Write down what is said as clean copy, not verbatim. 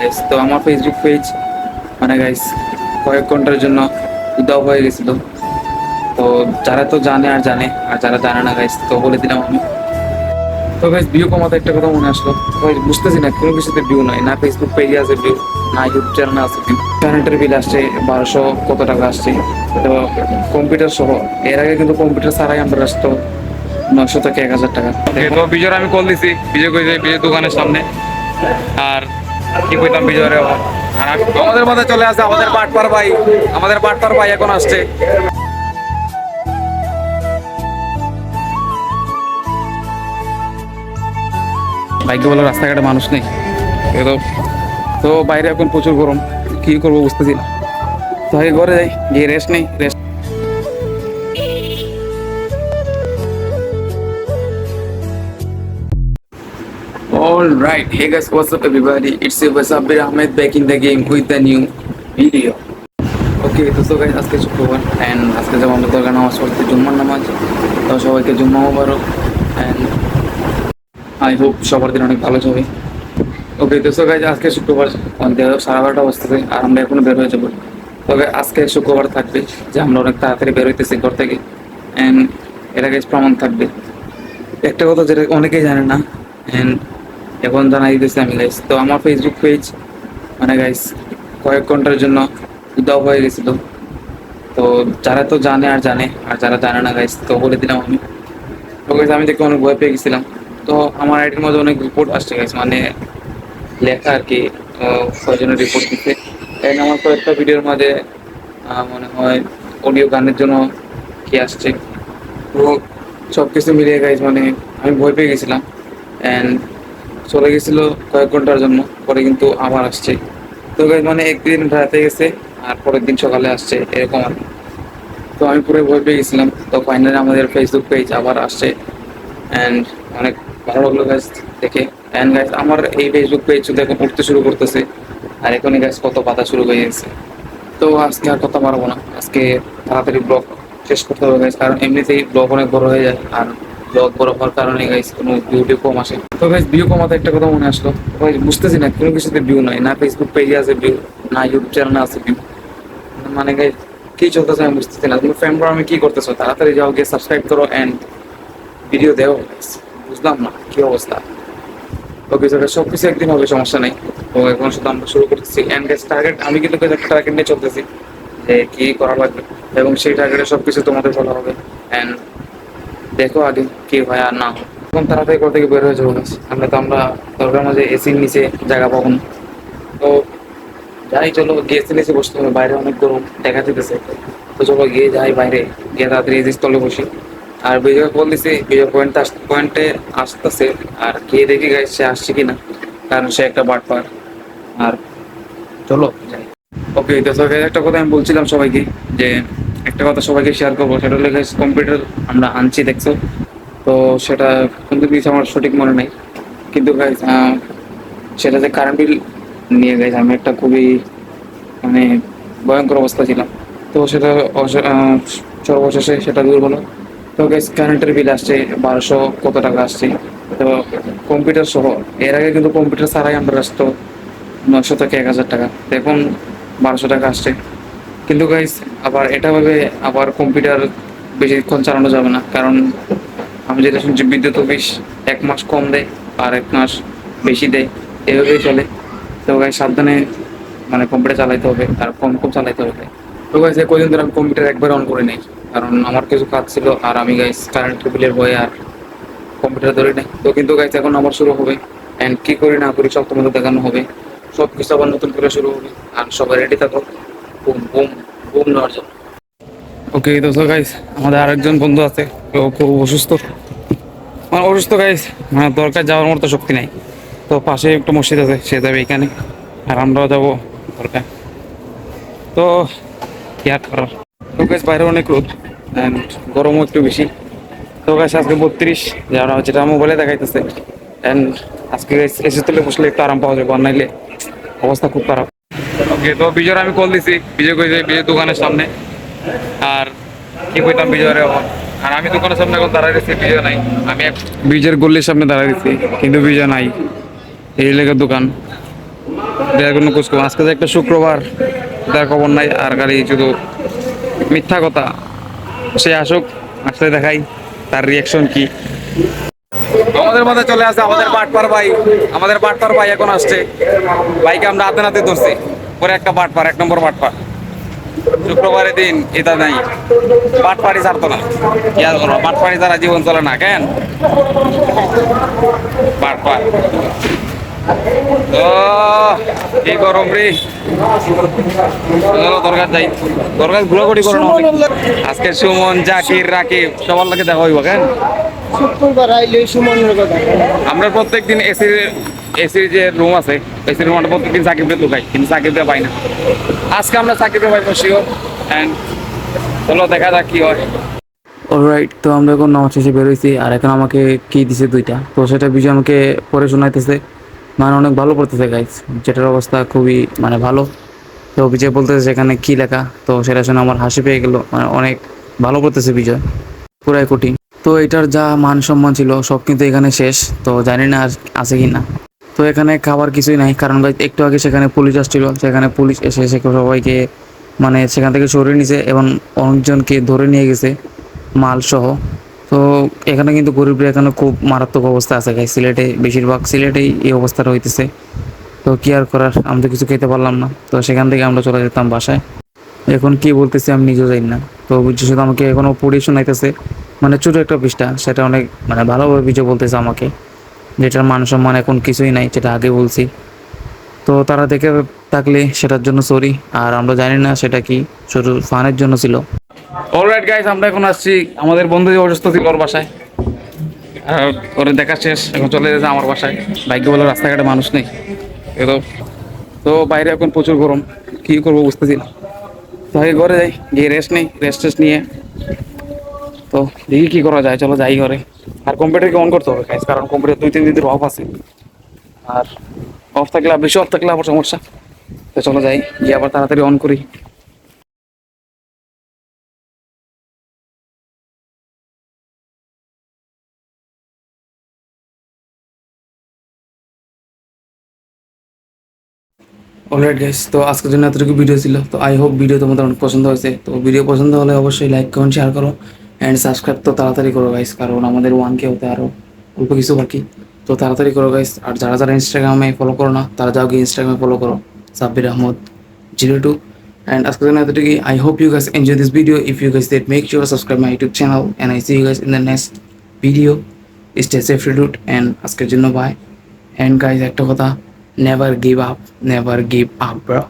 Guys. তো আমার Facebook page মানে গাইস কয়েক ঘন্টার জন্য উদাও হয়ে গেছিল। তো যারা তো জানে আর জানে, আর যারা জানে না গাইস তো বলে দিলাম আমি। তো গাইস ভিউ কমাতে একটা কথা মনে আসলো। গাইস বুঝতেছি না, কোনো কিছুতে ভিউ নাই, না ফেসবুক পেজে আছে ভিউ, না ইউটিউব চ্যানেলে আছে ভিউ। কারেন্টের বিল আসছে 1200 কত টাকা আসছে। তো কম্পিউটার সহ, এর আগে কিন্তু কম্পিউটার ছাড়াই আমরা আসতো 900 থেকে 1000 টাকা। তো বিজয় আমি কল দিছি, বিজয় কইছে বিজয় দোকানের সামনে। আর কি কইতাম বিজয়ের, আর আমাদের মধ্যে চলে আসে আমাদের পাটপার ভাই, আমাদের পাটপার ভাই এখন আসছে। ভাগ্য বলো রাস্তাঘাটে মানুষ নেই। তো তো বাইরে এখন প্রচুর গরম, কি করবো বুঝতেছি না। তো আগে ঘরে যাই, গিয়ে রেস্ট নেই, rest. All right, hey guys, what's up everybody? It's your boy Sabir Ahmed back in the game with the new video. Okay, তো guys আজকে শুক্রবার and আজকে যাবো আমরা দরকার নামাজ পড়তে, জুম্মার নামাজ। তো সবাইকে জুম্মা মোবারক and I hope সবার দিন অনেক ভালো যাবে। ওকে, তো গাইজ আজকে শুক্রবার, আমাদের 12:30 বাজতেছে আর আমরা এখনো বের হয়ে যাবো। তবে আজকে শুক্রবার থাকবে যে আমরা অনেক তাড়াতাড়ি বের হইতেছি ঘর থেকে, অ্যান্ড এটা গাইজ প্রমাণ থাকবে একটা কথা যেটা অনেকেই জানে না, অ্যান্ড এখন জানাই দিতেছি আমি গাইজ। তো আমার ফেসবুক পেজ মানে গাইজ কয়েক ঘন্টার জন্য উদাও হয়ে গেছিল। তো যারা তো জানে আর জানে, আর যারা জানে না গাইজ তো বলে দিলাম আমি। তো গাইজ আমি দেখে অনেক ভয় পেয়ে গেছিলাম। তো আমার আইডির মধ্যে অনেক রিপোর্ট আসছে গাইজ, মানে লেখা আর কি, কয়জনের রিপোর্ট দিচ্ছে। এন্ড আমার কয়েকটা ভিডিওর মাঝে মনে হয় অডিও গানের জন্য কি আসছে। তো সব কিছু মিলিয়ে গাইজ মানে আমি ভয় পেয়ে গেছিলাম, অ্যান্ড চলে গেছিল কয়েক ঘন্টার জন্য, পরে কিন্তু আবার আসছে। তো গাইজ মানে একদিন রাতে গেছে আর পরের দিন সকালে আসছে, এরকম আর কি। তো আমি পুরো ভয় পেয়ে গেছিলাম। তো ফাইনালি আমাদের ফেসবুক পেজ আবার আসছে, অ্যান্ড অনেক ভালো লাগলো গাইজ দেখে। অ্যান্ড গাইজ আমার এই ফেসবুক পেজ শুধু এখন উঠতে শুরু করতেছে, আর এখনই গাইজ কত পাতা শুরু হয়ে গেছে। তো আজকে আর কথা পারবো না, আজকে তাড়াতাড়ি ব্লগ শেষ করতে হবে গাইজ, কারণ এমনিতেই ব্লগ অনেক বড় হয়ে যায়, আর ব্লগ বড় হওয়ার কারণে গাইজ কোনো ভিউটিউ কম আসে। তো গাইজ ভিউ কমাতে একটা কথা মনে আসলো। গাইজ বুঝতেছি না, কোনো কিছুতে ভিউ নাই, না ফেসবুক পেজে আছে ভিউ, না ইউটিউব চ্যানেলে আছে ভিউ। মানে গাইজ কি চলতেছে আমি বুঝতেছি না। তুমি ফ্যান আমি কি করতেছো, তাড়াতাড়ি যাও গিয়ে সাবস্ক্রাইব করো অ্যান্ড ভিডিও দেও। বুঝলাম না কি অবস্থা। ওকে স্যার, সব কিছু একদিন হবে, সমস্যা নেই। তো এখন শুধু আমরা শুরু করতেছি, অ্যান্ড গাইস টার্গেট আমি কিন্তু একটা টার্গেট নিয়ে চলতেছি যে কি করা লাগবে, এবং সেই টার্গেটে সব কিছু তোমাদের বলা হবে। অ্যান্ড দেখো আগে কি হয় আর না হয়। এখন তাড়াতাড়ি করে থেকে বের হয়ে যাবো গাছ, আমরা দরকার মাঝে এসির নিচে জায়গা পাবো না। তো যাই, চলো গিয়ে এসির নিচে বসতে হবে, বাইরে অনেক গরম দেখা যেতেছে। তো চলো গিয়ে যাই বাইরে, গিয়ে তাড়াতাড়ি এসির তলে বসি। আর বিজয় বলতেছি বিজয় পয়েন্টে আসতেছে, আর গিয়ে দেখি গাইস সে আসছে কিনা, কারণ সে একটা বাটপার। আর চলো যাই। ওকে, তো একটা কথা আমি বলছিলাম সবাইকে, যে একটা কথা সবাইকে শেয়ার করবো, সেটা হলো গাইস কম্পিউটার আমরা আনছি দেখছো। তো সেটা কিন্তু কিছু আমার সঠিক মনে নেই, কিন্তু গাইস সেটা যে কারেন্ট বিল নিয়ে গাইস আমি একটা খুবই মানে ভয়ঙ্কর অবস্থা ছিলাম। তো সেটা সর্বশেষে সেটা দূর হলো। তো গ্যাস কারেন্টের বিল আসছে 1200 কত টাকা আসছে। তো কম্পিউটার সহ, এর আগে কিন্তু কম্পিউটার ছাড়াই আমরা আসতো 900 থেকে 1000 টাকা, তো এখন 1200 টাকা আসছে। কিন্তু গাইস আবার এটা ভাবে আবার কম্পিউটার বেশিক্ষণ চালানো যাবে না, কারণ আমি যেটা শুনছি বিদ্যুৎ অফিস 1 মাস কম দেয় আর 1 মাস বেশি দেয়, এভাবেই চলে। তো গাইস সাবধানে মানে কম্পিউটার চালাইতে হবে, আর কম কম চালাইতে হবে। তো গাইস কদিন ধরে আমি কম্পিউটার একবার অন করে নেই, কারণ আমার কিছু কাজ ছিল, আর আমি গাইস কারেন্ট বিলের ভয়ে আর কম্পিউটার ধরে নেই। তো কিন্তু গাইস এখন আবার শুরু হবে, অ্যান্ড কি করি না করি সব তোমাদের দেখানো হবে, সব কিছু আবার নতুন করে শুরু হবে। আর সবাই রেডি থাকো বুম বুম বুম নেওয়ার জন্য। ওকে, তো গাইস আমাদের আরেকজন বন্ধু আছে, তো খুব অসুস্থ, মানে অসুস্থ গাইস, মানে দরকার যাওয়ার মতো শক্তি নাই। তো পাশে একটু মসজিদ আছে, সে যাবে এখানে, আর আমরাও যাবো দরকার। তো কি আর করার। তো গাইস বাইরে অনেক রোদ অ্যান্ড গরমও একটু বেশি। তো গাইস আজকে 32, যারা যেটা মোবাইলে দেখাইতেছে। অ্যান্ড আজকে গাইস এসি তুলে বসলে একটু আরাম পাওয়া যাবে, আর নাইলে অবস্থা খুব খারাপ। ওকে, তো বিজয় আমি কল দিছি, বিজয় কইছে বিজয় দোকানের সামনে। আর কি কইতাম বিজয়ের, আর আমি দোকানের সামনে এখন দাঁড়াই দিচ্ছি, বিজয় নাই। আমি বিজয়ের গল্লির সামনে দাঁড়াই দিচ্ছি, কিন্তু বিজয় নাই, এই লেগে দোকান। বিয়ার কোনো খোঁজ খবর আজকে যে একটা শুক্রবার তার খবর নাই আর খালি শুধু মিথ্যা কথা। সে আসুক, আসলে দেখাই তার রিয়াকশন কি। আমাদের মধ্যে চলে আসে আমাদের বাটপার ভাই। আমাদের বাটপার ভাই এখন আসছে। ভাইকে আমরা হাতে নাতে ধরছি। পরে একটা বাটপার, 1 নম্বর বাটপার। শুক্রবারের দিন এটা নাই, বাটপাড়ি ছাড়তো না। কি আর করো, বাটপাড়ি ছাড়া জীবন চলে না কেন। বাটপার তো কি গরম রে। চলো দরকার যাই, দরকার ঘোরাঘুরি করো না অনেক। আজকে সুমন, জাকির, রাকিব সবার লাগে দেখা হইব কেন। শুক্রবার আইলে সুমনের কথা। আমরা প্রত্যেকদিন এসির যে রুম আছে, এসির রুম আমরা প্রত্যেকদিন সাকিবকে ঢুকাই, কিন্তু সাকিবকে পাই না। আজকে আমরা সাকিবকে পাইবো শিওর। অ্যান্ড চলো দেখা যাক কি হয়। অলরাইট, তো আমরা এখন নামাজ শেষে বেরোইছি আর এখন আমাকে কি দিছে দুইটা, তো সেটা বিষয় আমাকে পরে শোনাইতেছে। মানে অনেক ভালো পড়তেছে গাইজ, যেটার অবস্থা খুবই মানে ভালো। তো বিজয় বলতেছে সেখানে কি লেখা, তো সেটা শুনে আমার হাসি পেয়ে গেল। মানে অনেক ভালো পড়তেছে বিজয়, পুরাই কঠিন। তো এটার যা মান সম্মান ছিল সব কিন্তু এখানে শেষ। তো জানি না আর আছে কি না। তো এখানে খাবার কিছুই নাই, কারণ ভাই একটু আগে সেখানে পুলিশ আসছিল, সেখানে পুলিশ এসে সবাইকে মানে সেখান থেকে সরিয়ে নিয়েছে এবং অনেকজনকে ধরে নিয়ে গেছে মাল সহ। তো এখানে কিন্তু গরিবরা এখানে খুব মারাত্মক অবস্থা আছে গাই, সিলেটে বেশিরভাগ সিলেটেই এই অবস্থাটা হইতেছে। তো কি আর করার, আমি তো কিছু খেতে পারলাম না। তো সেখান থেকে আমরা চলে যেতাম বাসায়। এখন কি বলতেছি আমি নিজেও জানি না। তো বুঝছি শুধু আমাকে এখনও পড়ে শোনাইতেছে, মানে ছোটো একটা পৃষ্ঠা, সেটা অনেক মানে ভালোভাবে বিজয় বলতেছে আমাকে, যেটার মান সম্মান এখন কিছুই নাই, যেটা আগে বলছি। তো তারা দেখে থাকলে সেটার জন্য সরি, আর আমরা জানি না সেটা কি, শুধু ফানের জন্য ছিল। অলরাইট গাইস, আমরা এখন আসছি আমাদের বন্ধু যে অসুস্থ ছিল ওর বাসায়। আর ওর দেখা শেষ, এখন চলে যেতে আমার বাসায়। ভাগ্য বলে রাস্তাঘাটে মানুষ নেই তো। তো বাইরে এখন প্রচুর গরম, কী করবো বুঝতেছি না। তো আগে ঘরে যাই, গিয়ে রেস্ট নেই, রেস্ট নিয়ে তো দেখি কী করা যায়। চলো যাই ঘরে। আর কম্পিউটারকে অন করতে হবে গাইস, কারণ কম্পিউটার 2-3 দিন ধরে অফ আছে। আর অফ থাকলে বেশি অফ থাকলে আবার সমস্যা। তো চলো যাই, গিয়ে আবার তাড়াতাড়ি অন করি। অলরাইট গাইস, তো আজকের জন্য এতটুকু ভিডিও ছিল। তো আই হোপ ভিডিও তোমাদের অনেক পছন্দ হয়েছে। তো ভিডিও পছন্দ হলে অবশ্যই লাইক কমেন্ট শেয়ার করো অ্যান্ড সাবস্ক্রাইব তো তাড়াতাড়ি করো গাইস, কারণ আমাদের 1K হতে আরও অল্প কিছু বাকি। তো তাড়াতাড়ি করো গাইস। আর যারা যারা ইনস্টাগ্রামে ফলো করো না, তারা যাও গিয়ে ইনস্টাগ্রামে ফলো করো, সাব্বির আহমদ 02। অ্যান্ড আজকের জন্য এতটুকুই। I hope you guys enjoy this video. If you guys did, make sure subscribe my YouTube channel and I see you guys in the next video. Stay safe রিডুট অ্যান্ড আজকের জন্য bye. And guys একটা কথা, never give up, never give up bro.